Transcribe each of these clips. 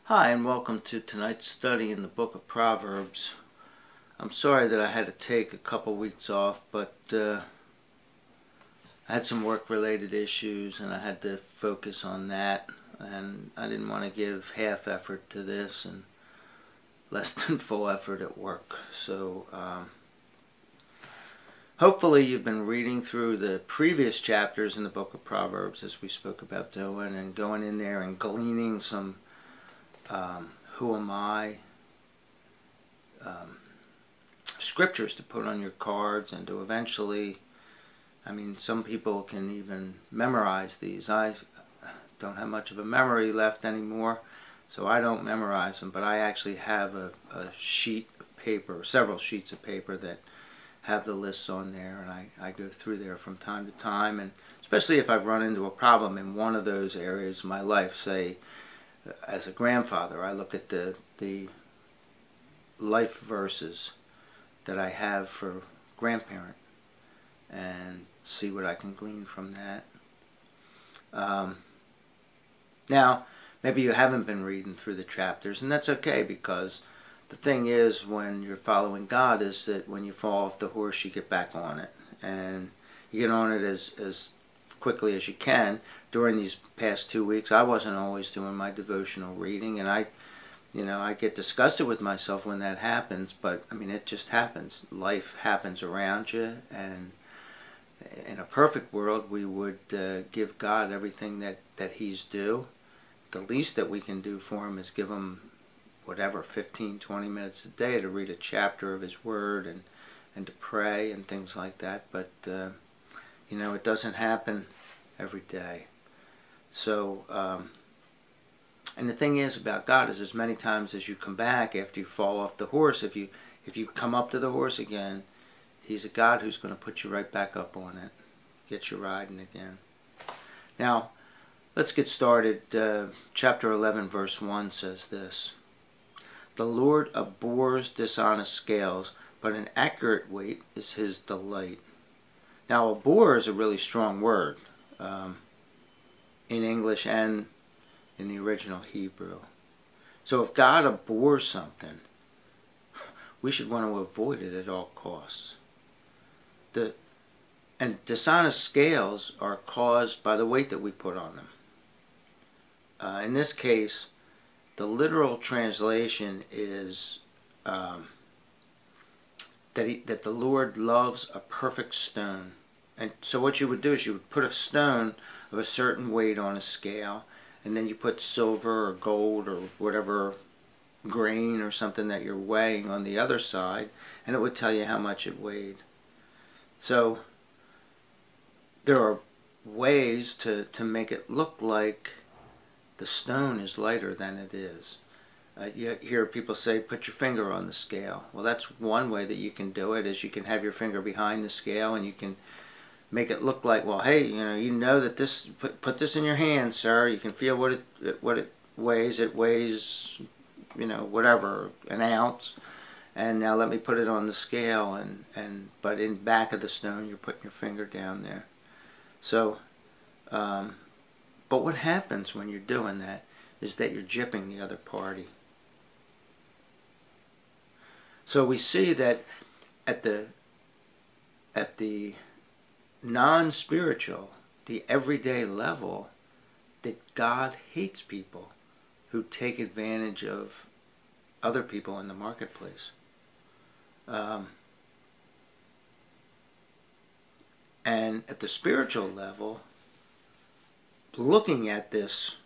Hi, and welcome to tonight's study in the book of Proverbs. I'm sorry that I had to take a couple weeks off, but I had some work-related issues and I had to focus on that, and I didn't want to give half effort to this and less than full effort at work. So hopefully you've been reading through the previous chapters in the book of Proverbs, as we spoke about doing, and going in there and gleaning some who am I scriptures to put on your cards, and to eventually, some people can even memorize these. I don't have much of a memory left anymore, so I don't memorize them, but I actually have a sheet of paper, several sheets of paper that have the lists on there, and I go through there from time to time, and especially if I've run into a problem in one of those areas of my life. Say, as a grandfather, I look at the life verses that I have for grandparent and see what I can glean from that. Now, maybe you haven't been reading through the chapters, and that's okay, because the thing is, when you're following God, is that when you fall off the horse, you get back on it, and you get on it as quickly as you can. During these past 2 weeks, I wasn't always doing my devotional reading, and I get disgusted with myself when that happens, but it just happens. Life happens around you, and in a perfect world, we would give God everything that He's due. The least that we can do for Him is give Him whatever, 15, 20 minutes a day to read a chapter of His Word and to pray and things like that, but it doesn't happen every day. So, and the thing is about God is, as many times as you come back after you fall off the horse, if you come up to the horse again, He's a God who's going to put you right back up on it, get you riding again. Now, let's get started. Chapter 11, verse 1 says this: "The Lord abhors dishonest scales, but an accurate weight is His delight." Now, abhor is a really strong word in English and in the original Hebrew. So if God abhors something, we should want to avoid it at all costs. And dishonest scales are caused by the weight that we put on them. In this case, the literal translation is that the Lord loves a perfect stone. And so what you would do is you would put a stone of a certain weight on a scale, and then you put silver or gold or whatever grain or something that you're weighing on the other side, and it would tell you how much it weighed. So there are ways to make it look like the stone is lighter than it is. You hear people say, put your finger on the scale. Well, that's one way that you can do it, is you can have your finger behind the scale, and you can make it look like, well, hey, you know that this, put this in your hand, sir. You can feel what it weighs. It weighs, whatever, an ounce. And now let me put it on the scale, but in back of the stone, you're putting your finger down there. So, but what happens when you're doing that is that you're gypping the other party. So we see that at the non-spiritual, the everyday level, that God hates people who take advantage of other people in the marketplace. And at the spiritual level, looking at this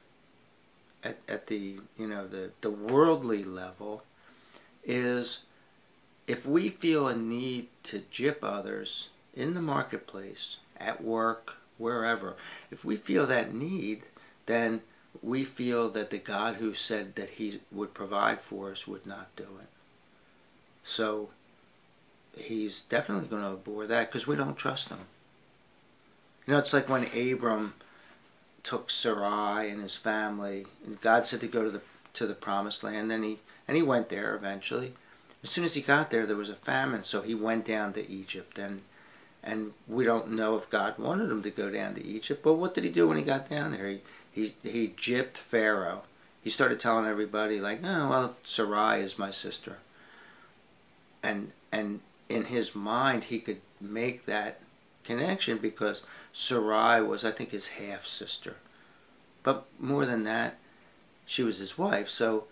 at the the worldly level, is if we feel a need to gyp others in the marketplace, at work, wherever, if we feel that need, then we feel that the God who said that He would provide for us would not do it. So He's definitely going to abhor that, because we don't trust Him. It's like when Abram took Sarai and his family, and God said to go to the promised land, and he went there eventually. As soon as he got there, there was a famine, so he went down to Egypt, and we don't know if God wanted him to go down to Egypt, but what did he do when he got down there? He gypped Pharaoh. he started telling everybody like, oh, well, Sarai is my sister. And in his mind, he could make that connection because Sarai was, I think, his half-sister. But more than that, she was his wife, so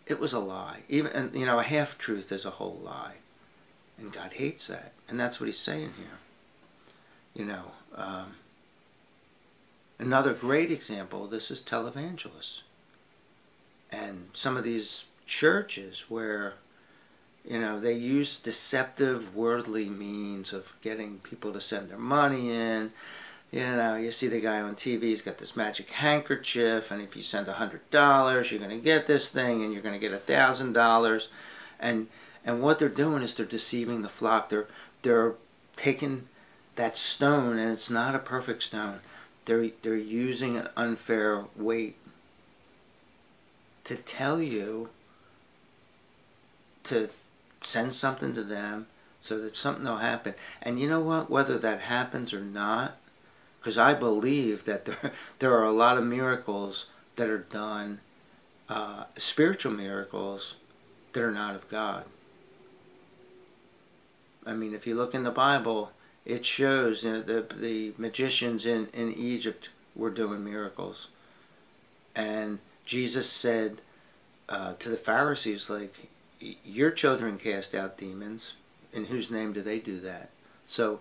it was a lie. Even, and you know, a half-truth is a whole lie. And God hates that. And that's what he's saying here. You know, another great example of this is televangelists. And some of these churches where, you know, they use deceptive worldly means of getting people to send their money in. You know, you see the guy on TV, he's got this magic handkerchief, and if you send $100, you're going to get this thing, and you're going to get $1,000. And what they're doing is they're deceiving the flock. They're taking that stone, and it's not a perfect stone. They're using an unfair weight to tell you to send something to them so that something will happen. And you know what? Whether that happens or not, because I believe that there are a lot of miracles that are done, spiritual miracles, that are not of God. I mean, if you look in the Bible, it shows, you know, the magicians in Egypt were doing miracles. And Jesus said to the Pharisees, like, your children cast out demons. In whose name do they do that? So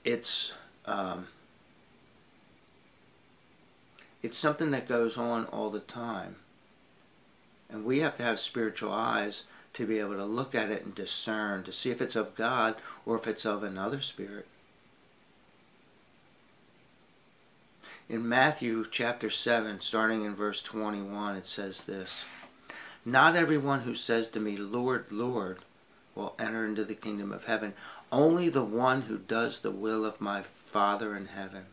it's something that goes on all the time. And we have to have spiritual eyes to be able to look at it and discern, to see if it's of God or if it's of another spirit. In Matthew chapter 7, starting in verse 21, it says this: not everyone who says to me, Lord, Lord, will enter into the kingdom of heaven. Only the one who does the will of my Father in heaven.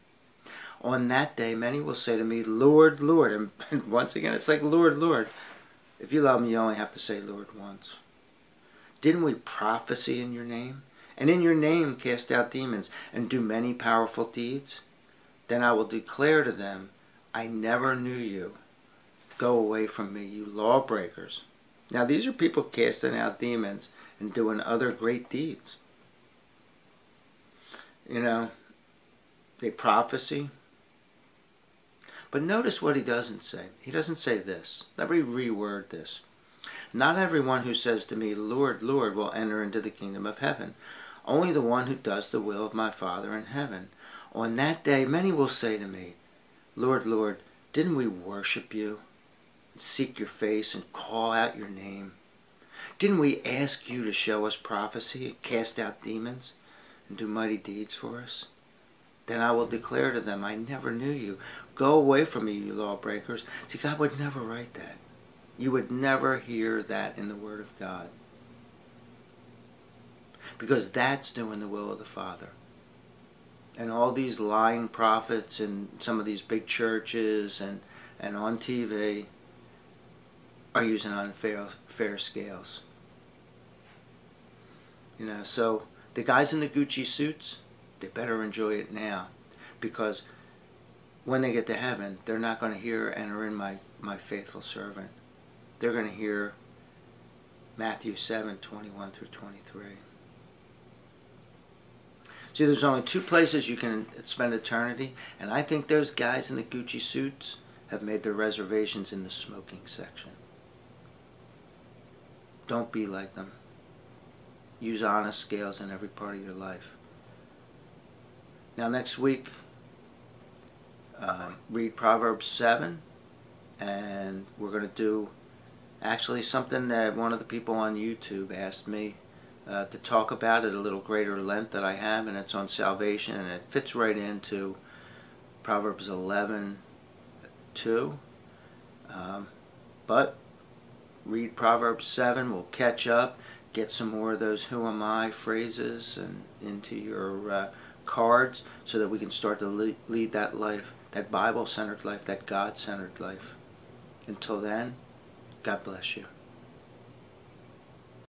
On that day, many will say to me, Lord, Lord. And once again, it's like, Lord, Lord. If you love me, you only have to say Lord once. Didn't we prophesy in your name? And in your name cast out demons and do many powerful deeds? Then I will declare to them, I never knew you. Go away from me, you lawbreakers. Now these are people casting out demons and doing other great deeds. You know, they prophesy. But notice what he doesn't say. He doesn't say this. Let me reword this. Not everyone who says to me, Lord, Lord, will enter into the kingdom of heaven. Only the one who does the will of my Father in heaven. On that day, many will say to me, Lord, Lord, didn't we worship you, seek your face, and call out your name? Didn't we ask you to show us prophecy, and cast out demons, and do mighty deeds for us? Then I will declare to them, I never knew you. Go away from me, you lawbreakers. See, God would never write that. You would never hear that in the Word of God. Because that's doing the will of the Father. And all these lying prophets in some of these big churches and on TV are using unfair scales. You know, so the guys in the Gucci suits, they better enjoy it now, because when they get to heaven, they're not going to hear, enter in my faithful servant. They're going to hear Matthew 7, 21 through 23. See, there's only two places you can spend eternity, and I think those guys in the Gucci suits have made their reservations in the smoking section. Don't be like them. Use honest scales in every part of your life. Now next week, read Proverbs 7, and we're going to do actually something that one of the people on YouTube asked me to talk about at a little greater length that I have, and it's on salvation, and it fits right into Proverbs 11:2. But read Proverbs 7, we'll catch up, get some more of those who am I phrases and into your cards, so that we can start to lead that life, that Bible-centered life, that God-centered life. Until then, God bless you.